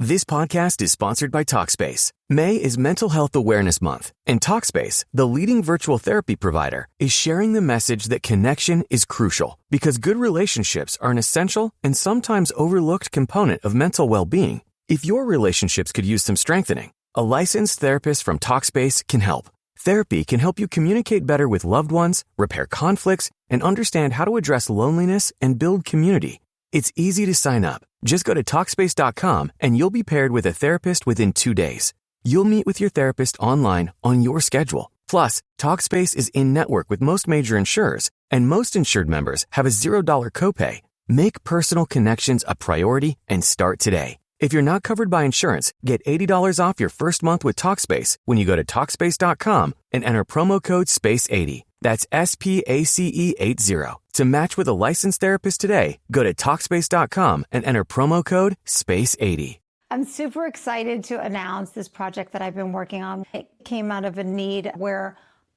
This podcast is sponsored by Talkspace. May is Mental Health Awareness Month, and Talkspace, the leading virtual therapy provider, is sharing the message that connection is crucial because good relationships are an essential and sometimes overlooked component of mental well-being. If your relationships could use some strengthening, a licensed therapist from Talkspace can help. Therapy can help you communicate better with loved ones, repair conflicts, and understand how to address loneliness and build community. It's easy to sign up. Just go to Talkspace.com and you'll be paired with a therapist within 2 days. You'll meet with your therapist online on your schedule. Plus, Talkspace is in-network with most major insurers, and most insured members have a $0 copay. Make personal connections a priority and start today. If you're not covered by insurance, get $80 off your first month with Talkspace when you go to Talkspace.com and enter promo code SPACE80. That's SPACE80. To match with a licensed therapist today, go to Talkspace.com and enter promo code SPACE80. I'm super excited to announce this project that I've been working on. It came out of a need where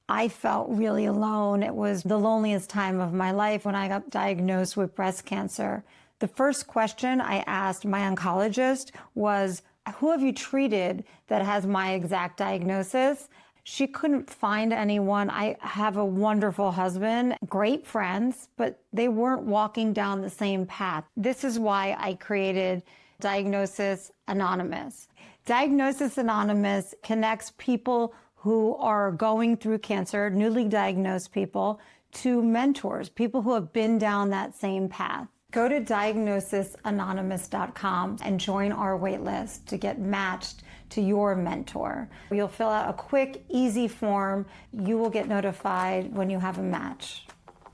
I felt really alone. It was the loneliest time of my life when I got diagnosed with breast cancer. The first question I asked my oncologist was, who have you treated that has my exact diagnosis? She couldn't find anyone. I have a wonderful husband, great friends, but they weren't walking down the same path. This is why I created Diagnosis Anonymous. Diagnosis Anonymous connects people who are going through cancer, newly diagnosed people, to mentors, people who have been down that same path. Go to diagnosisanonymous.com and join our waitlist to get matched to your mentor. You'll fill out a quick, easy form. You will get notified when you have a match.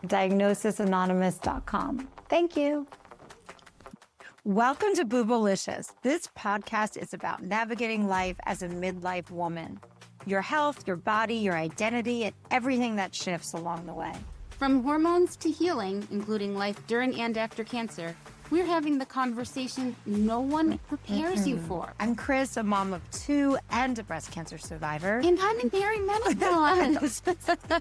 Diagnosisanonymous.com. Thank you. Welcome to Boobalicious. This podcast is about navigating life as a midlife woman. Your health, your body, your identity, and everything that shifts along the way. From hormones to healing, including life during and after cancer, we're having the conversation no one prepares you for. I'm Chris, a mom of 2 and a breast cancer survivor. And I'm in perimenopause.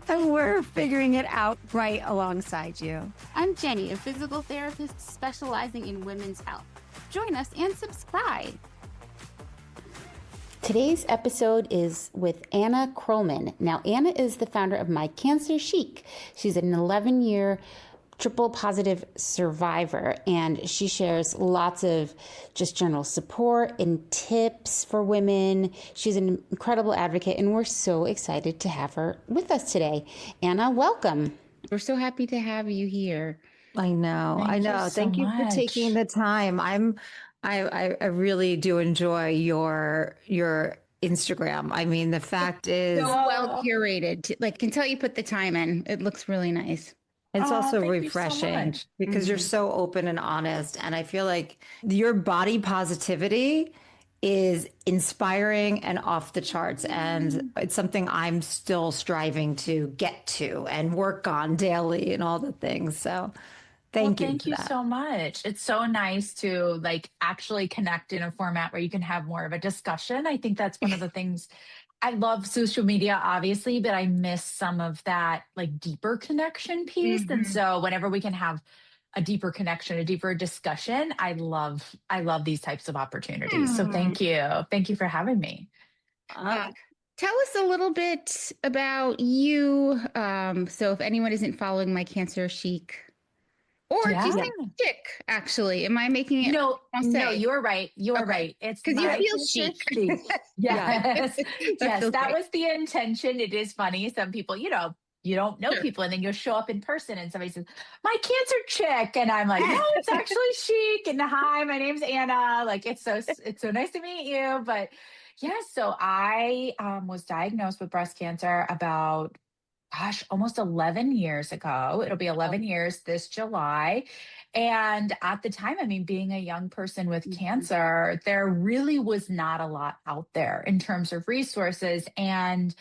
And we're figuring it out right alongside you. I'm Jenni, a physical therapist specializing in women's health. Join us and subscribe. Today's episode is with Anna Krollman. Now, Anna is the founder of My Cancer Chic. She's an 11-year triple positive survivor, and she shares lots of just general support and tips for women. She's an incredible advocate, and we're so excited to have her with us today. Anna, welcome. We're so happy to have you here. I know. Thank you for taking the time. I really do enjoy your Instagram. I mean, the fact is so well curated. Like, until you put the time in, it looks really nice. It's also refreshing because you're so open and honest. And I feel like your body positivity is inspiring and off the charts. And it's something I'm still striving to get to and work on daily and all the things. So thank you so much. It's so nice to actually connect in a format where you can have more of a discussion. I think that's one of the things. I love social media, obviously, but I miss some of that deeper connection piece. And so whenever we can have a deeper connection, a deeper discussion, I love these types of opportunities. So thank you. Thank you for having me. Tell us a little bit about you. So if anyone isn't following My Cancer Chic, or just chic, actually. Am I making it? No, you're right. You're right. It's because you feel chic. Yes. Yes, okay. That was the intention. It is funny. Some people, you don't know people, and then you'll show up in person and somebody says, "My cancer chick." And I'm like, no, it's actually chic. And hi, my name's Anna. It's so nice to meet you. But so I was diagnosed with breast cancer about almost 11 years ago. It'll be 11 years this July. And at the time, being a young person with cancer, there really was not a lot out there in terms of resources. And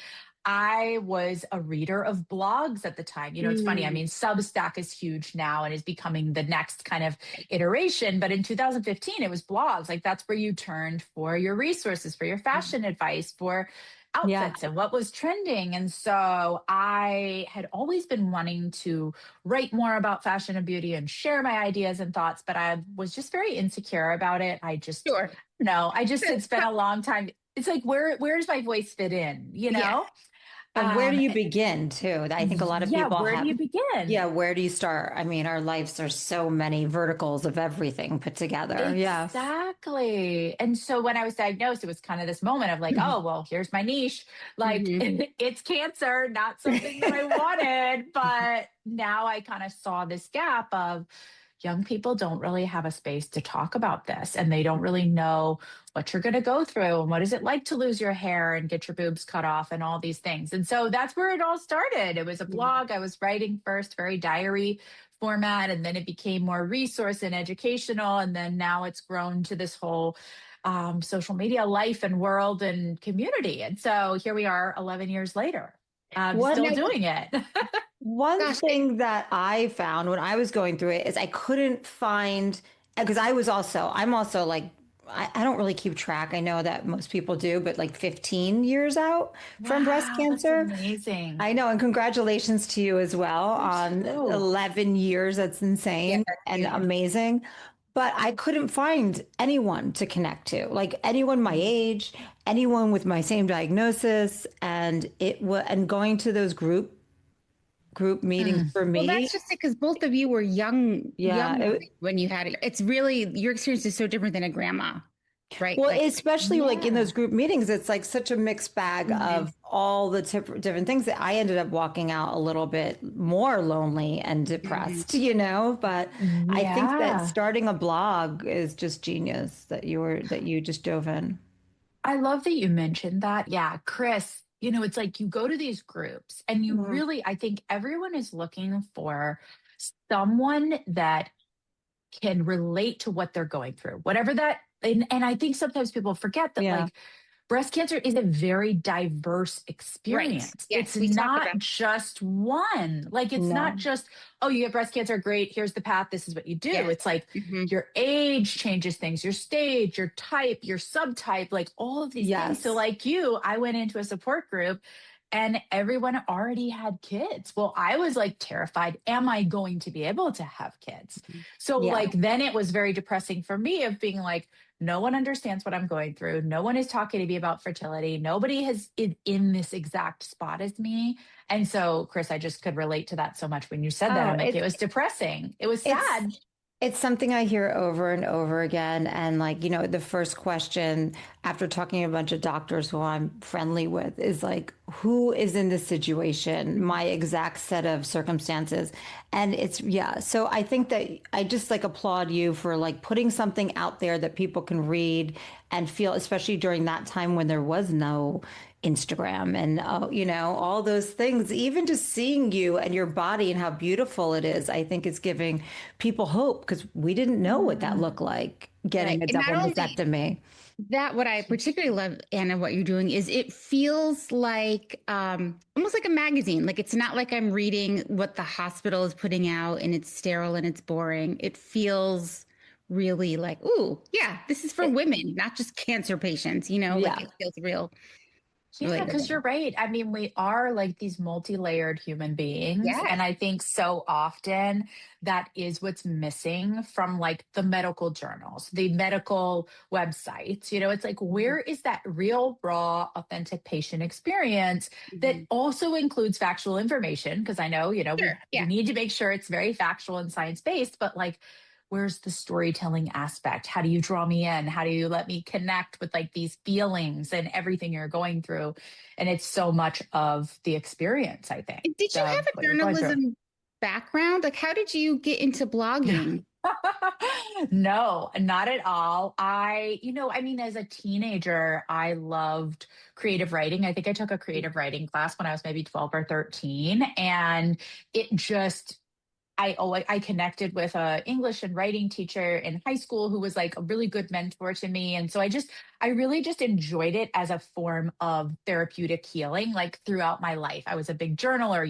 I was a reader of blogs at the time. It's funny. I Mm. mean, Substack is huge now and is becoming the next kind of iteration. But in 2015, it was blogs. Like that's where you turned for your resources, for your fashion advice, for Yeah. outfits and what was trending. And so I had always been wanting to write more about fashion and beauty and share my ideas and thoughts, but I was just very insecure about it. Sure. No, I just had That's spent a long time. It's like, where does my voice fit in, you yeah. know? And where do Um, you begin too? I think a lot of yeah, people where do have, you yeah, begin? where do you start? I mean, our lives are so many verticals of everything put together. Yes. Exactly. And so when I was diagnosed, it was kind of this moment of like, oh, well, here's my niche. Like Hmm. it's cancer, not something that I wanted. But now I kind of saw this gap of young people don't really have a space to talk about this and they don't really know what you're going to go through and what is it like to lose your hair and get your boobs cut off and all these things. And so that's where it all started. It was a blog. I was writing first, very diary format, and then it became more resource and educational, and then now it's grown to this whole social media life and world and community. And so here we are 11 years later, What still doing it. One Gosh, thing that I found when I was going through it is I couldn't find, because I'm also like, I don't really keep track. I know that most people do, but like 15 years out from breast Wow, that's cancer. amazing. I know. And congratulations to you as well on Oh, 11 years. That's yeah, insane that's and huge. amazing. But I couldn't find anyone to connect to, like anyone my age, anyone with my same diagnosis. And and going to those group meetings mm. for Well, that's me. just it because both of you were Yeah. young when you had it. It's really your experience is so different than a grandma, right? Well, Like, especially like in those Yeah. group meetings, it's like such a mixed bag mhm. of all the different things that I ended up walking out a little bit more lonely and Mhm. depressed, But I think that Yeah. starting a blog is just genius that you just dove in. I love that you mentioned that. Yeah, Chris, it's like you go to these groups and you Mhm. really, I think everyone is looking for someone that can relate to what they're going through, whatever that. And I think sometimes people forget that, Yeah. like, breast cancer is a very diverse Right. experience. It's Yes, we talk not about just one. Like, it's not No. just, oh, you have breast cancer. Great. Here's the path. This is what you do. yes. It's like Hmm. your age changes things, your stage, your type, your subtype, like all of these things. So, Yes. like you, I went into a support group and everyone already had kids. Well, I was like terrified. Am I going to be able to have kids? So, Yeah. like, then it was very depressing for me of being like, no one understands what I'm going through. No one is talking to me about fertility. Nobody is in this exact spot as me. And so, Chris, I just could relate to that so much when you said that. Oh, I'm like, it was depressing. It was it's sad. It's something I hear over and over again. And like, the first question after talking to a bunch of doctors who I'm friendly with is like, who is in this situation? My exact set of circumstances. And yeah. So I think that I just like applaud you for like putting something out there that people can read and feel, especially during that time when there was no Instagram and all those things. Even just seeing you and your body and how beautiful it is, I think is giving people hope because we didn't know what that Yeah. looked like Right. getting a And not double only mastectomy. that, what I particularly love, Anna, what you're doing is it feels like almost like a magazine. Like it's not like I'm reading what the hospital is putting out and it's sterile and it's boring. It feels really like, ooh, yeah, this is for It- women, not just cancer patients, like yeah, it feels real, Yeah, because relatable. you're right. I mean, we are like these multi-layered human beings. Yes. And I think so often that is what's missing from like the medical journals, the medical websites. It's like, Mhm. where is that real, raw, authentic patient experience that Mhm. also includes factual information? Because I know, we Sure. we Yeah. need to make sure it's very factual and science-based, but like where's the storytelling aspect? How do you draw me in? How do you let me connect with like these feelings and everything you're going through? And it's so much of the experience, I think, Did you of have a what you're going through. journalism background? Like, how did you get into blogging? No, not at all. I mean, as a teenager, I loved creative writing. I think I took a creative writing class when I was maybe 12 or 13. And it just I connected with a English and writing teacher in high school who was like a really good mentor to me. And so I really just enjoyed it as a form of therapeutic healing, like throughout my life. I was a big journaler,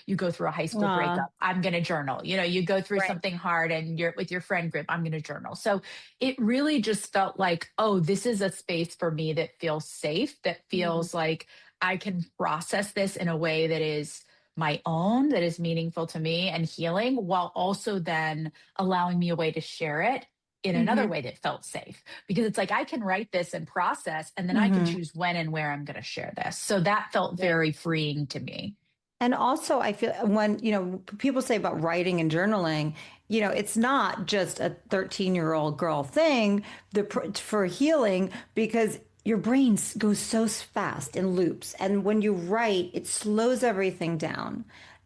you go through a high school Aw. breakup, I'm going to journal, you go through Right. something hard and you're with your friend group, I'm going to journal. So it really just felt like, oh, this is a space for me that feels safe, that feels like I can process this in a way that is my own, that is meaningful to me and healing, while also then allowing me a way to share it in another Mm-hmm. way that felt safe. Because it's like I can write this and process, and then I can Mhm. choose when and where I'm going to share this. So that felt Right. very freeing to me. And also, I feel when, people say about writing and journaling, it's not just a 13-year-old girl thing for healing because your brain goes so fast in loops. And when you write, it slows everything down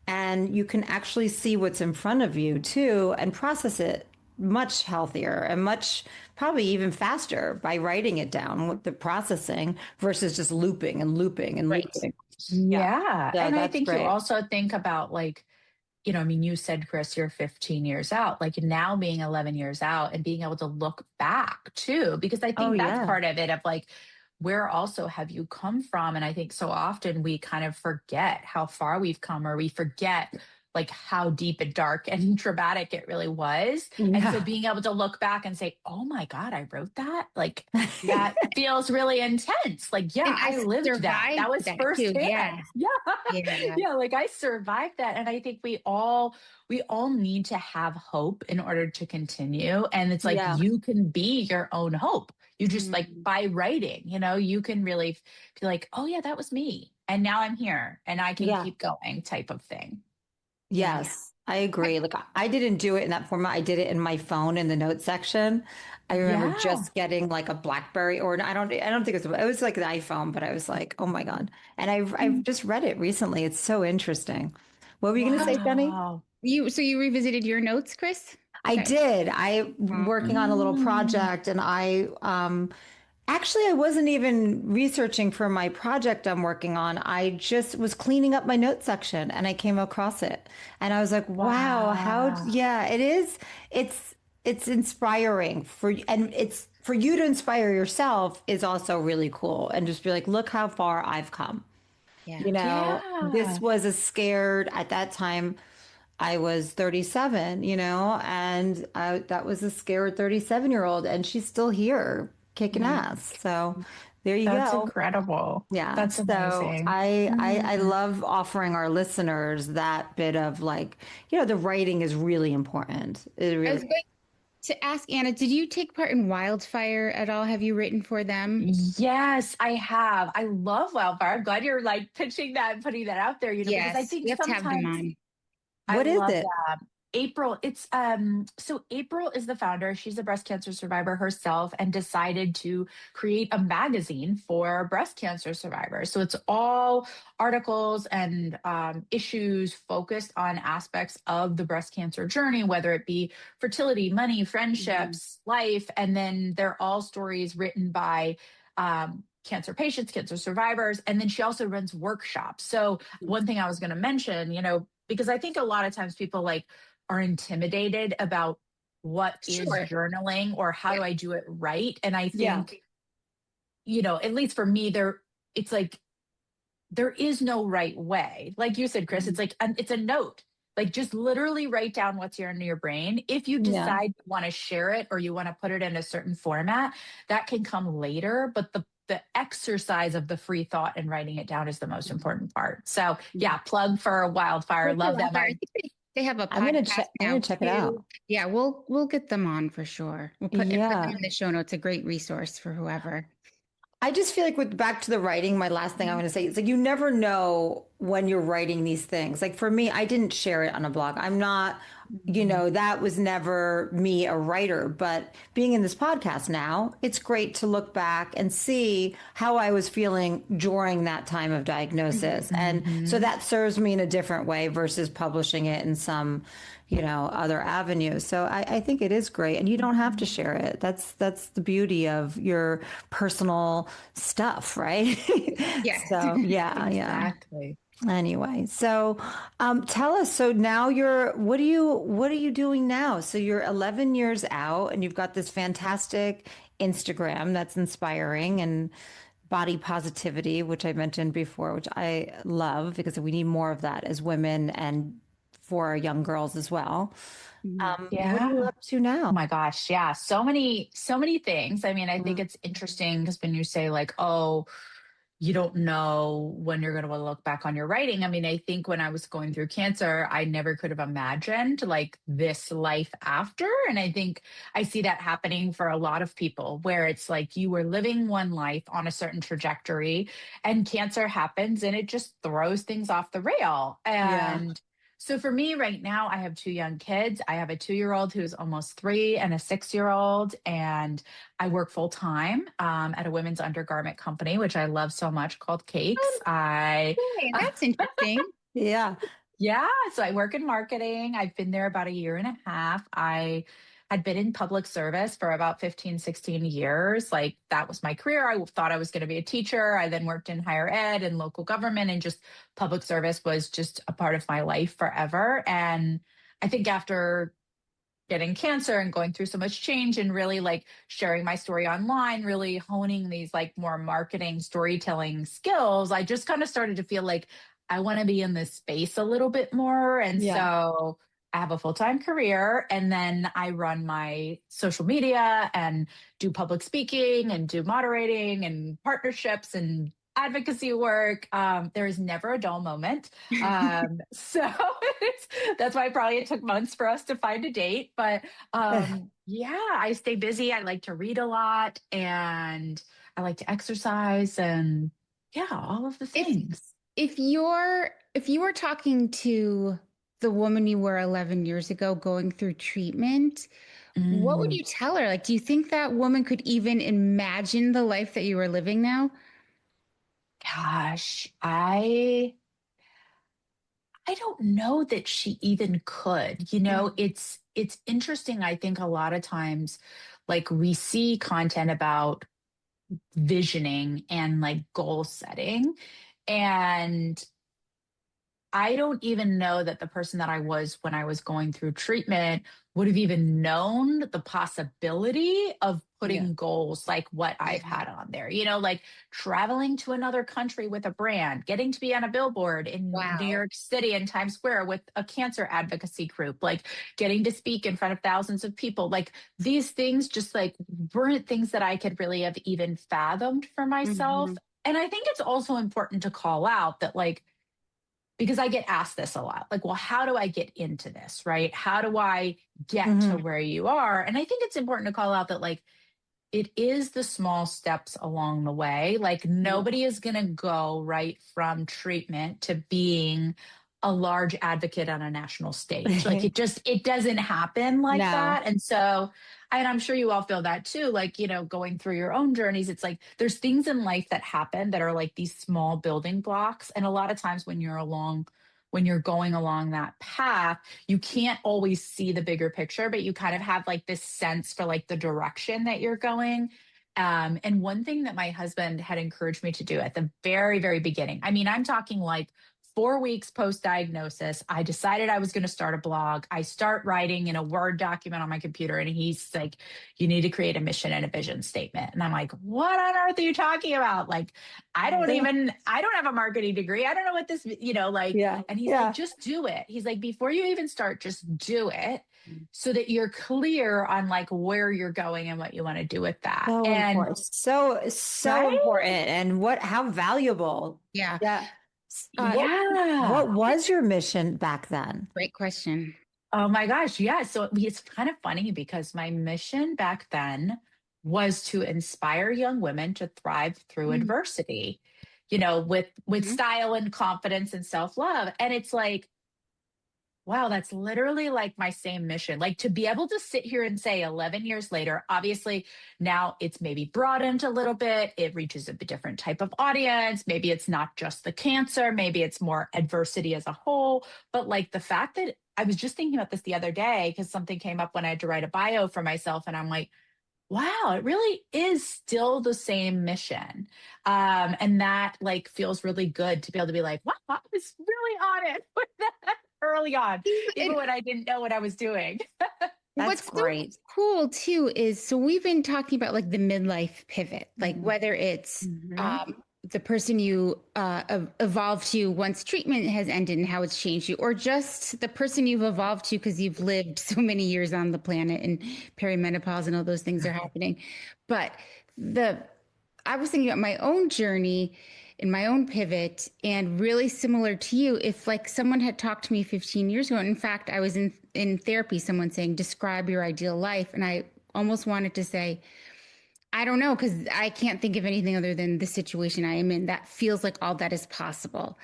and you can actually see what's in front of you too and process it much healthier and much probably even faster by writing it down with the processing versus just looping and looping and Right. looping. Yeah. Yeah. So And I that's think you great. also think about like, I mean, you said, Chris, you're 15 years out, like now being 11 years out and being able to look back too, because I Oh, think that's yeah. part of it of like, where also have you come from? And I think so often we kind of forget how far we've come, or we forget like how deep and dark and traumatic it really was. And so Yeah. being able to look back and say, oh my God, I wrote that. Like that feels really intense. Like, And yeah, I I lived that. survived That was that too. Yeah. firsthand. Yeah. Yeah. Yeah. Like I survived that. And I think we all need to have hope in order to continue. And it's like Yeah. you can be your own hope. You just like Mhm. by writing, you can really feel like, oh yeah, that was me. And now I'm here and I can Yeah. keep going type of thing. Yeah. Yes, I agree. Like I didn't do it in that format. I did it in my phone in the notes section. I remember Yeah. just getting like a BlackBerry or I don't think it was like an iPhone, but I was like, oh my God. And I've just read it recently. It's so interesting. What were you going to say, Jenny? Wow. So you revisited your notes, Chris? Is I that did. I working on a little Mm. project and actually I wasn't even researching for my project I'm working on. I just was cleaning up my notes section and I came across it. And I was like, wow, Wow. yeah, it is. It's inspiring and it's for you to inspire yourself is also really cool and just be like, look how far I've come. Yeah. This Yeah. was a scared at that time. I was 37, and that was a scared 37-year-old, and she's still here kicking Yeah. ass. So there you That's go. incredible. Yeah. That's So amazing. I love offering our listeners that bit of like, the writing is really important. It I really, was going to ask Anna, did you take part in Wildfire at all? Have you written for them? Yes, I have. I love Wildfire. I'm glad you're like pitching that and putting that out there, because I Yes, we think have to have them sometimes on. I what is love it? that. April, so April is the founder. She's a breast cancer survivor herself and decided to create a magazine for breast cancer survivors. So it's all articles and issues focused on aspects of the breast cancer journey, whether it be fertility, money, Mhm. friendships, life. And then they're all stories written by cancer patients, cancer survivors. And then she also runs workshops. So one thing I was going to mention, because I think a lot of times people like are intimidated about what is Sure. journaling or how Yeah. do I do it right. And I Yeah. think, at least for me, it's like there is no right way. Like you said, Chris, it's Mhm. like it's a note. Like just literally write down what's here in your brain. If you Yeah. decide you want to share it or you want to put it in a certain format, that can come later. But the exercise of the free thought and writing it down is the most important part. So yeah, plug for Wildfire. Well, for Love them. Wildfire, I think they have a I'm gonna podcast check. I'm now gonna check it too. out. Yeah, we'll get them on for sure. We'll put them Yeah. in the show notes. A great resource for whoever. I just feel like with back to the writing, my last thing I'm going to say is like you never know when you're writing these things. Like for me, I didn't share it on a blog. I'm not, that was never me a writer, but being in this podcast now, it's great to look back and see how I was feeling during that time of diagnosis. And so Mhm. that serves me in a different way versus publishing it in some, other avenues. So I think it is great. And you don't have to share it. That's the beauty of your personal stuff, right? Yes, So yeah, yeah. Exactly. Anyway, so tell us. So now what are you doing now? So you're 11 years out, and you've got this fantastic Instagram that's inspiring and body positivity, which I mentioned before, which I love because we need more of that as women and for our young girls as well. Mhm. What are you Yeah. up to now? Oh my gosh. Yeah. So many things. I mean, I think it's interesting because when you say like, oh, you don't know when you're going to look back on your writing. I mean, I think when I was going through cancer, I never could have imagined like this life after. And I think I see that happening for a lot of people where it's like you were living one life on a certain trajectory and cancer happens and it just throws things off the rail. Yeah. And so for me right now, I have two young kids. I have a 2-year-old who's almost 3 and a 6-year-old. And I work full time at a women's undergarment company, which I love so much called Cakes. Okay, that's interesting. Yeah. Yeah, so I work in marketing. I've been there about a year and a half. I had been in public service for about 15, 16 years. Like that was my career. I thought I was going to be a teacher. I then worked in higher ed and local government, and just public service was just a part of my life forever. And I think after getting cancer and going through so much change and really like sharing my story online, really honing these like more marketing storytelling skills, I just kind of started to feel like I want to be in this space a little bit more. And Yeah. so I have a full-time career and then I run my social media and do public speaking and do moderating and partnerships and advocacy work. There is never a dull moment. So that's why probably it took months for us to find a date. But yeah, I stay busy. I like to read a lot and I like to exercise and yeah, all of the If things. if you were talking to the woman you were 11 years ago going through treatment, what would Mm, you tell her? Like, do you think that woman could even imagine the life that you are living now? gosh, I don't know that she even could. You know, it's interesting. I think a lot of times like we see content about visioning and like goal setting. And I don't even know that the person that I was when I was going through treatment would have even known the possibility of Yeah. putting goals like what I've had on there. You know, like traveling to another country with a brand, getting to be on a billboard in New Wow. York City and Times Square with a cancer advocacy group, like getting to speak in front of thousands of people. Like these things just like weren't things that I could really have even fathomed for myself. Mhm. And I think it's also important to call out that like because I get asked this a lot like, well, how do I get into this? Right? How do I get to Hmm. where you are? And I think it's important to call out that, like, it is the small steps along the way. Like, Yeah. nobody is going to go right from treatment to being a large advocate on a national stage. Like, it doesn't happen like No. that. And so, and I'm sure you all feel that too, like, you know, going through your own journeys, it's like there's things in life that happen that are like these small building blocks. And a lot of times when you're going along that path, you can't always see the bigger picture, but you kind of have like this sense for like the direction that you're going. And one thing that my husband had encouraged me to do at the very, very beginning, I mean, I'm talking like 4 weeks post diagnosis, I decided I was going to start a blog. I start writing in a Word document on my computer, and he's like, you need to create a mission and a vision statement. And I'm like, what on earth are you talking about? Like, I don't have a marketing degree. I don't know what this, you know, like, Yeah. and he's like, Yeah. just do it. He's like, before you even start, just do it so that you're clear on like where you're going and what you want to do with that. So And important. So right? important. And how valuable. Yeah. Yeah. What Yeah. what was your mission back then? Great question. Oh my gosh. Yeah. So it's kind of funny because my mission back then was to inspire young women to thrive through Mhm. adversity, you know, with style and confidence and self-love. And it's like, wow, that's literally like my same mission. Like to be able to sit here and say 11 years later, obviously now it's maybe broadened a little bit. It reaches a different type of audience. Maybe it's not just the cancer, maybe it's more adversity as a whole. But like the fact that I was just thinking about this the other day because something came up when I had to write a bio for myself. And I'm like, wow, it really is still the same mission. And that like feels really good to be able to be like, wow, I was really on it with that early on, even And when I didn't know what I was doing. That's what's so great. cool too is so we've been talking about like the midlife pivot, like whether it's Mhm. the person you evolved to once treatment has ended and how it's changed you, or just the person you've evolved to because you've lived so many years on the planet and perimenopause and all those things are happening. But the I was thinking about my own journey and my own pivot, and really similar to you, if like someone had talked to me 15 years ago, and in fact, I was in therapy, someone saying, describe your ideal life. And I almost wanted to say, I don't know, because I can't think of anything other than the situation I am in that feels like all that is possible.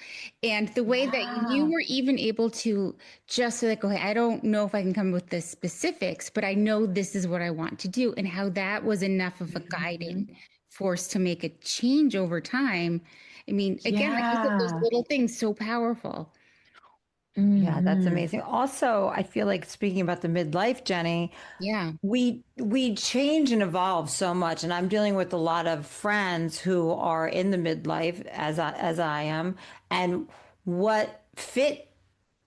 And the way that you Yeah. were even able to just like, okay, I don't know if I can come with the specifics, but I know this is what I want to do, and how that was enough of a Mhm. guiding force to make a change over time. I mean, again, like you said, those Yeah. little things so powerful. Yeah, that's Hmm. amazing. Also, I feel like speaking about the midlife, Jenny, Yeah. we change and evolve so much, and I'm dealing with a lot of friends who are in the midlife as I am, and what fit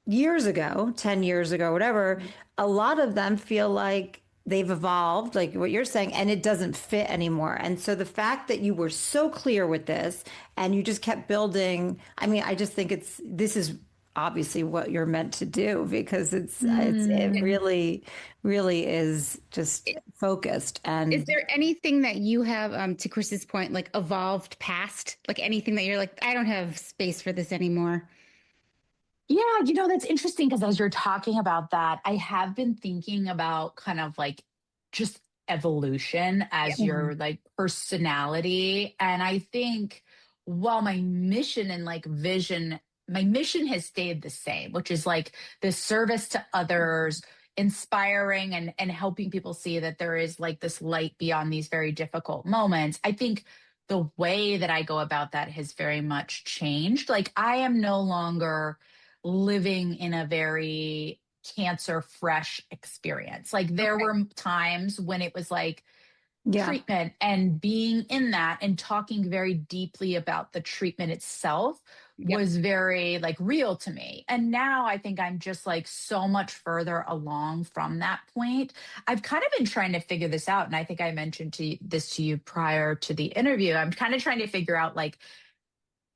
years ago, 10 years ago, whatever, a lot of them feel like they've evolved, like what you're saying, and it doesn't fit anymore. And so the fact that you were so clear with this and you just kept building, I mean, I just think this is obviously what you're meant to do, because it Mm. really is just focused. Is And there anything that you have, to Chris's point, like evolved past, like anything that you're like, I don't have space for this anymore? Yeah, that's interesting because as you're talking about that, I have been thinking about kind of like just evolution Yeah. as your like personality. And I think while my mission and like vision, my mission has stayed the same, which is like the service to others, inspiring and helping people see that there is like this light beyond these very difficult moments. I think the way that I go about that has very much changed. Like I am no longer living in a very cancer fresh experience. Like there Okay. were times when it was like yeah, treatment and being in that and talking very deeply about the treatment itself Yep. was very like real to me. And now I think I'm just like so much further along from that point. I've kind of been trying to figure this out. And I think I mentioned this to you prior to the interview. I'm kind of trying to figure out like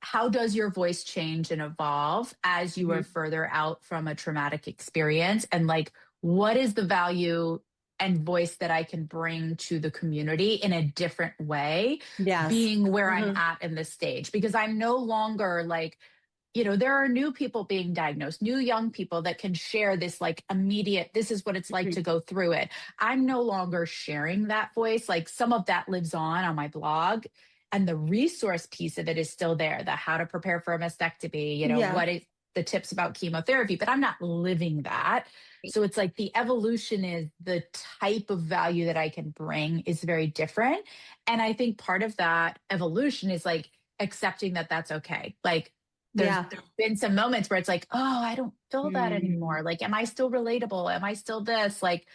how does your voice change and evolve as you are Mhm. further out from a traumatic experience, and like what is the value and voice that I can bring to the community in a different way, yes. being where I'm Mhm. at in this stage, because I'm no longer like, there are new people being diagnosed, new young people that can share this like immediate, this is what it's like Mhm. to go through it. I'm no longer sharing that voice. Like some of that lives on my blog, and the resource piece of it is still there, the how to prepare for a mastectomy, Yeah. what is the tips about chemotherapy, but I'm not living that. So it's like the evolution is the type of value that I can bring is very different. And I think part of that evolution is like accepting that that's okay. Like Yeah. there's been some moments where it's like, oh, I don't feel that Mm. anymore. Like, am I still relatable? Am I still this? Like,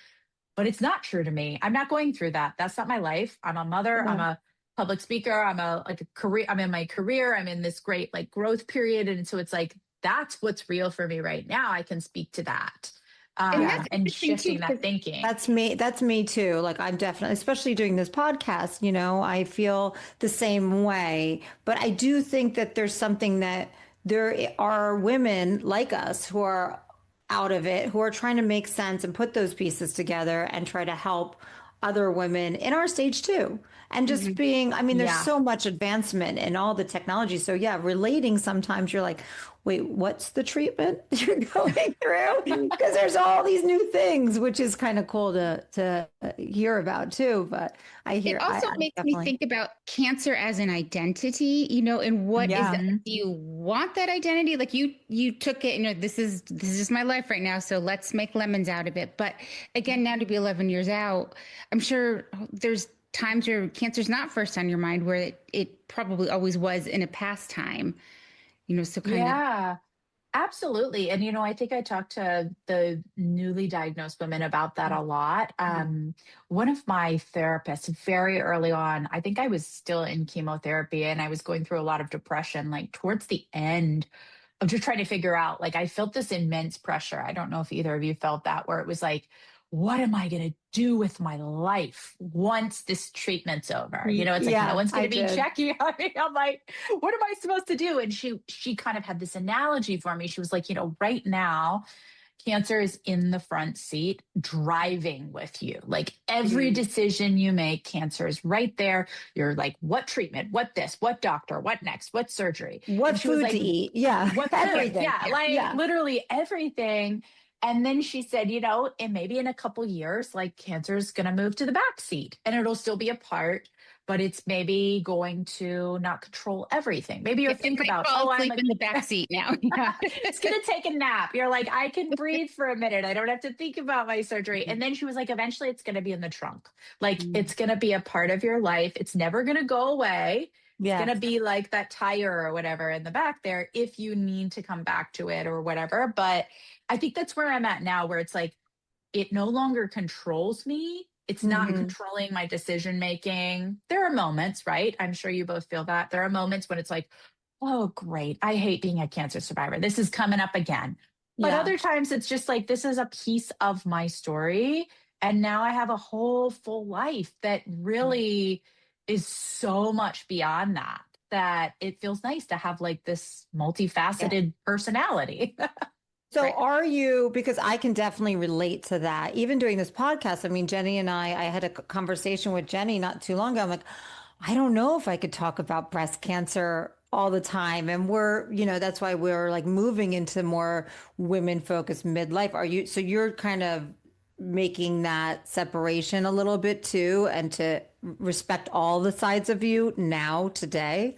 but it's not true to me. I'm not going through that. That's not my life. I'm a mother. I'm Yeah. a public speaker. I'm a like a career. I'm in my career. I'm in this great like growth period. And so it's like, that's what's real for me right now. I can speak to that. And Yeah. that's And interesting too, shifting that because thinking. That's me. That's me too. Like I'm definitely, especially doing this podcast, I feel the same way. But I do think that there's something that there are women like us who are out of it, who are trying to make sense and put those pieces together and try to help other women in our stage too. And just being, I mean, there's Yeah. so much advancement in all the technology. So yeah, relating sometimes you're like, wait, what's the treatment you're going through? Because there's all these new things, which is kind of cool to hear about too. But it also I makes me definitely, think about cancer as an identity, and what is yeah, that? Mhm. Do you want that identity? Like you took it, this is just my life right now, so let's make lemons out of it. But again, now to be 11 years out, I'm sure there's times where cancer's not first on your mind, where it probably always was in a past time, so kind of. Yeah. Absolutely. And, I think I talked to the newly diagnosed women about that a lot. One of my therapists very early on, I think I was still in chemotherapy and I was going through a lot of depression, like towards the end of just trying to figure out, like, I felt this immense pressure. I don't know if either of you felt that, where it was like, what am I going to do with my life once this treatment's over? It's like no Yeah, one's going I to be did. checking on me. I'm like, what am I supposed to do? And she kind of had this analogy for me. She was like, right now, cancer is in the front seat driving with you. Like every decision you make, cancer is right there. You're like, what treatment, what this, what doctor, what next, what surgery? What And she was food to like, eat? Yeah, what everything. yeah, like Yeah. literally everything. And then she said, and maybe in a couple years, like cancer is going to move to the back seat and it'll still be a part, but it's maybe going to not control everything. Maybe you'll It think might about, fall I'm asleep a in the back seat now. Yeah. it's going to take a nap. You're like, I can breathe for a minute. I don't have to think about my surgery. And then she was like, eventually it's going to be in the trunk. Like it's going to be a part of your life. It's never going to go away. It's Yeah. going to be like that tire or whatever in the back there if you need to come back to it or whatever. But I think that's where I'm at now, where it's like, it no longer controls me. It's not controlling my decision making. There are moments, right? I'm sure you both feel that. There are moments when it's like, oh, great. I hate being a cancer survivor. This is coming up again. But Yeah. other times it's just like, this is a piece of my story. And now I have a whole full life that really is so much beyond that, that it feels nice to have like this multifaceted personality. So Right. are you, because I can definitely relate to that, even doing this podcast. I mean, Jenni and I had a conversation with Jenni not too long ago. I'm like, I don't know if I could talk about breast cancer all the time. And that's why we're like moving into more women focused midlife. So you're kind of making that separation a little bit too, and to respect all the sides of you now, today?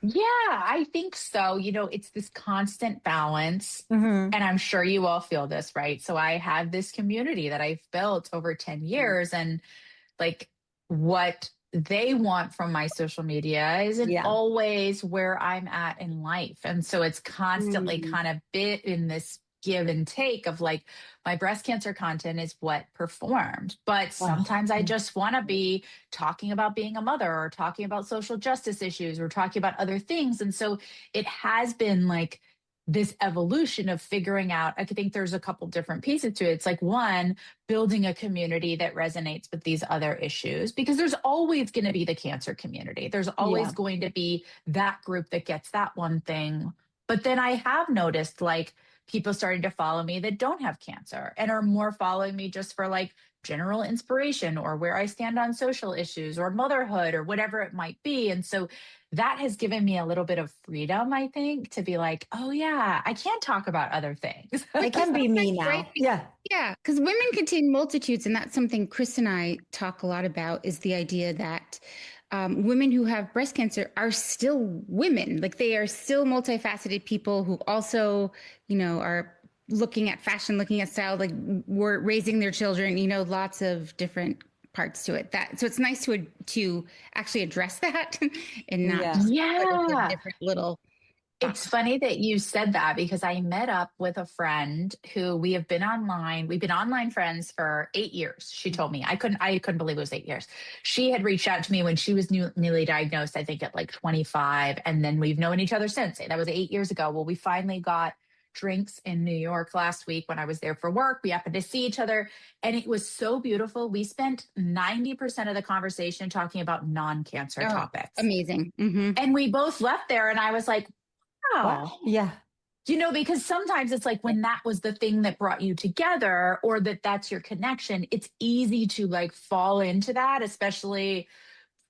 Yeah, I think so. It's this constant balance. Hmm. And I'm sure you all feel this, right? So I have this community that I've built over 10 years, and like what they want from my social media isn't Yeah. always where I'm at in life. And so it's constantly kind of bit in this give and take of like, my breast cancer content is what performed. But Oh, sometimes I just want to be talking about being a mother or talking about social justice issues or talking about other things. And so it has been like this evolution of figuring out. I think there's a couple different pieces to it. It's like, one, building a community that resonates with these other issues, because there's always going to be the cancer community. There's yeah. always going to be that group that gets that one thing. But then I have noticed like people starting to follow me that don't have cancer and are more following me just for like general inspiration or where I stand on social issues or motherhood or whatever it might be. And so that has given me a little bit of freedom, I think, to be like, oh, yeah, I can talk about other things. I can be me now. Right? Yeah. Yeah, because women contain multitudes, and that's something Chris and I talk a lot about, is the idea that women who have breast cancer are still women. Like they are still multifaceted people who also, are looking at fashion, looking at style, like we're raising their children, lots of different parts to it. So it's nice to actually address that and not Yeah. just put it in Yeah. different little It's boxes. funny that you said that, because I met up with a friend who we have been online. We've been online friends for 8 years. She told me I couldn't believe it was 8 years. She had reached out to me when she was newly diagnosed, I think at like 25. And then we've known each other since. That was 8 years ago. Well, we finally got drinks in New York last week when I was there for work. We happened to see each other and it was so beautiful. We spent 90% of the conversation talking about non-cancer Oh, topics. amazing. Mm-hmm. And we both left there and I was like, Wow. wow. Yeah. Because sometimes it's like when that was the thing that brought you together or that's your connection, it's easy to like fall into that, especially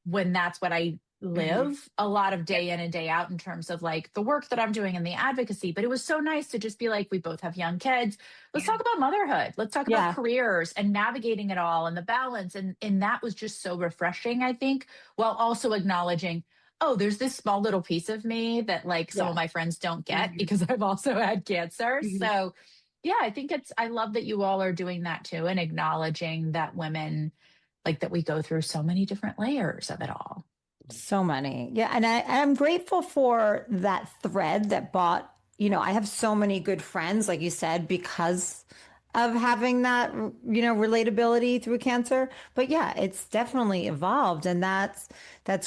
when that's what I live a lot of day in and day out in terms of like the work that I'm doing and the advocacy. But it was so nice to just be like, we both have young kids. Let's talk about motherhood. Let's talk about Yeah. careers and navigating it all and the balance. And that was just so refreshing, I think, while also acknowledging, oh, there's this small little piece of me that like some Yeah. of my friends don't get because I've also had cancer. Mhm. So yeah, I love that you all are doing that too and acknowledging that women, like that we go through so many different layers of it all. So many. Yeah. And I'm grateful for that thread that brought I have so many good friends, like you said, because of having that, relatability through cancer. But yeah, it's definitely evolved. And that's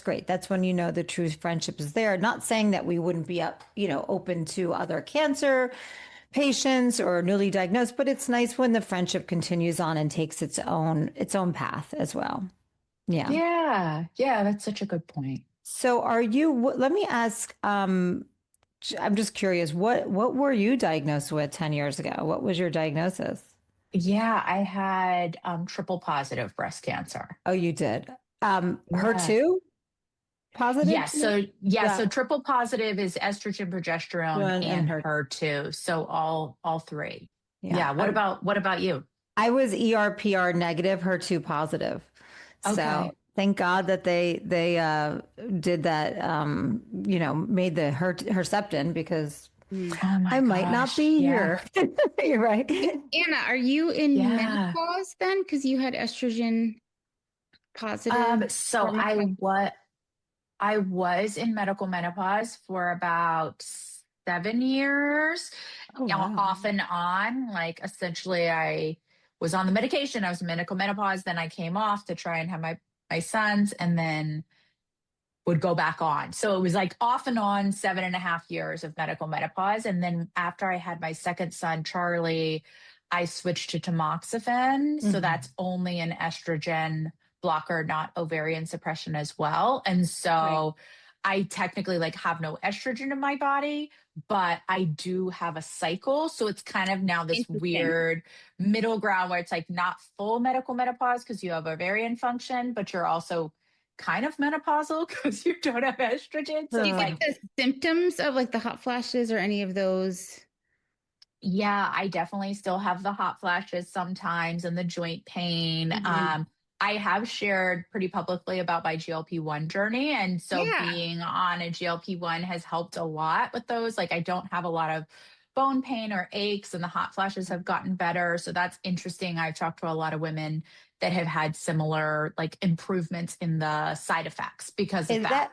great. That's when the true friendship is there. Not saying that we wouldn't be open to other cancer patients or newly diagnosed, but it's nice when the friendship continues on and takes its own path as well. Yeah. Yeah, that's such a good point. So let me ask, I'm just curious, what were you diagnosed with 10 years ago? What was your diagnosis? Yeah, I had triple positive breast cancer. Oh, you did. Yeah. HER2 positive Yes. too? So Yeah. triple positive is estrogen, progesterone, And and her, HER2. So all three. yeah. Yeah. What about you? I was ERPR negative, HER2 positive. So Okay. thank God that they did that, made the Herceptin, because Oh I my might not gosh. be Yeah. here. You're right. Anna, are you in Yeah. menopause then? Because you had estrogen positive So hormone. I was in medical menopause for about 7 years, Oh, wow. off and on. Like essentially, I was on the medication. I was in medical menopause. Then I came off to try and have my sons, and then would go back on. So it was like off and on 7.5 years of medical menopause. And then after I had my second son, Charlie, I switched to tamoxifen. So Mhm. that's only an estrogen blocker, not ovarian suppression as well. And Right. so I technically like have no estrogen in my body, but I do have a cycle. So it's kind of now this Interesting. weird middle ground where it's like not full medical menopause because you have ovarian function, but you're also kind of menopausal because you don't have estrogen. So Do you it's get Uh, like, the symptoms of like the hot flashes or any of those? yeah, I definitely still have the hot flashes sometimes and the joint pain. Mhm. I have shared pretty publicly about my GLP-1 journey. And so Yeah. being on a GLP-1 has helped a lot with those. Like I don't have a lot of bone pain or aches, and the hot flashes have gotten better. So that's interesting. I've talked to a lot of women that have had similar like improvements in the side effects because of Is that. that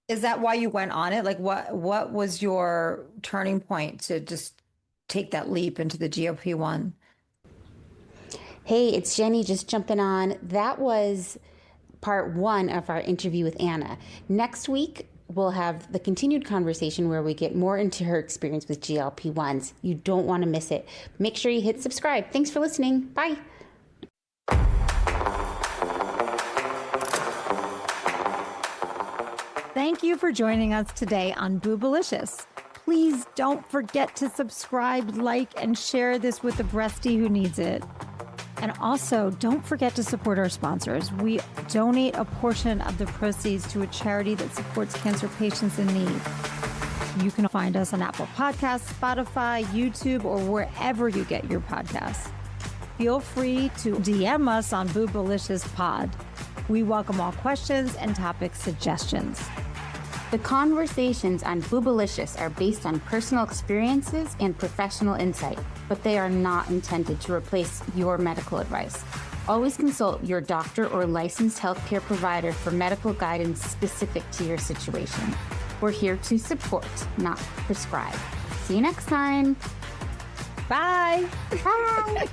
is that why you went on it? Like what was your turning point to just take that leap into the GLP-1? Hey, it's Jenny just jumping on. That was part one of our interview with Anna. Next week, we'll have the continued conversation where we get more into her experience with GLP-1s. You don't want to miss it. Make sure you hit subscribe. Thanks for listening. Bye. Thank you for joining us today on Boobalicious. Please don't forget to subscribe, like, and share this with the breastie who needs it. And also, don't forget to support our sponsors. We donate a portion of the proceeds to a charity that supports cancer patients in need. You can find us on Apple Podcasts, Spotify, YouTube, or wherever you get your podcasts. Feel free to DM us on Boobalicious Pod. We welcome all questions and topic suggestions. The conversations on Boobalicious are based on personal experiences and professional insight, but they are not intended to replace your medical advice. Always consult your doctor or licensed healthcare provider for medical guidance specific to your situation. We're here to support, not prescribe. See you next time. Bye. Bye.